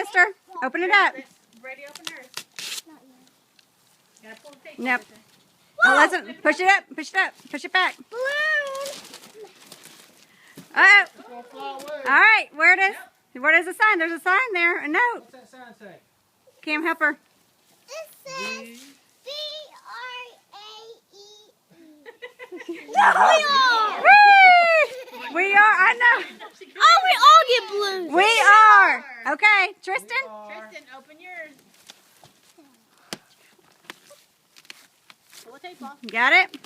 sister. Open it up. Ready to open hers. Not yet. Gotta pull the tape Nope. off it. Oh, listen. Push it up. Push it up. Push it back. Balloon. Uh-oh. It's gonna fly away. All right. Where it is? Where is the sign? There's a sign there. A note. What's that sign say? Cam, help her. It says B-R-A-E-E. No, we are. Whee! We are. I know. Oh, we all get balloons. We are. Okay. Tristan? Tristan, open yours. Pull the tape off. Got it?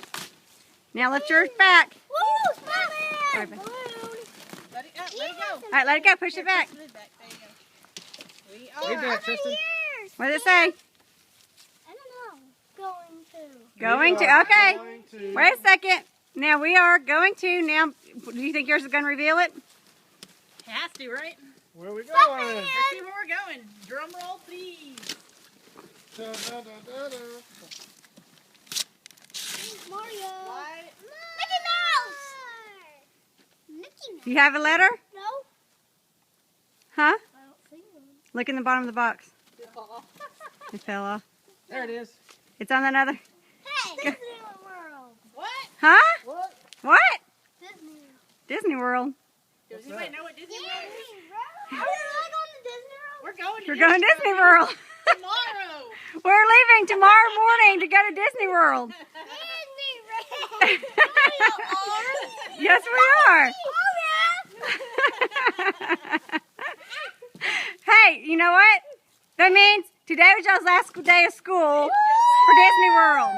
Now lift yours back. Woo, Sorry, Snowman. babe. Balloon. Let it go. Let it go. All right, let it go. Push it back. Push it back. There you go. We Hey are. there, Tristan. Years. What does it say? I don't know. Going to. Going to. We are Okay. going to- Wait a second. Now we are going to. Now, do you think yours is going to reveal it? Has to, right? Where are we going? Let's see where we're going. Drum roll, please. Da, da, da, da, da. Mario. Why? Mickey Mouse. Mickey Mouse. You have a letter? No. Huh? I don't see one. Look in the bottom of the box. It fell off. There it is. It's on another. Hey. Disney World. What? Huh? What? What? Disney. Disney World. Does What's anybody that? know what Disney World is? Are we really going to Disney World? We're going to We're going to Disney World. tomorrow. We're leaving tomorrow morning to go to Disney World. Disney World. Yes, we are. Hey, you know what? That means today was y'all's last day of school for Disney World.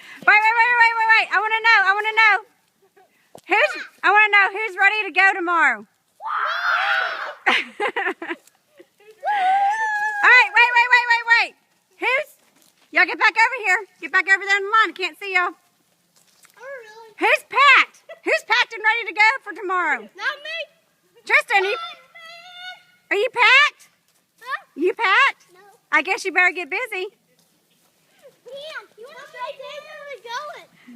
Wait. I want to know. I want to know who's ready to go tomorrow. All right, wait. Y'all get back over here. Get back over there in the line. I can't see y'all. Who's packed? Who's packed and ready to go for tomorrow? Not me. Tristan, are you packed? Huh? You packed? No. I guess you better get busy.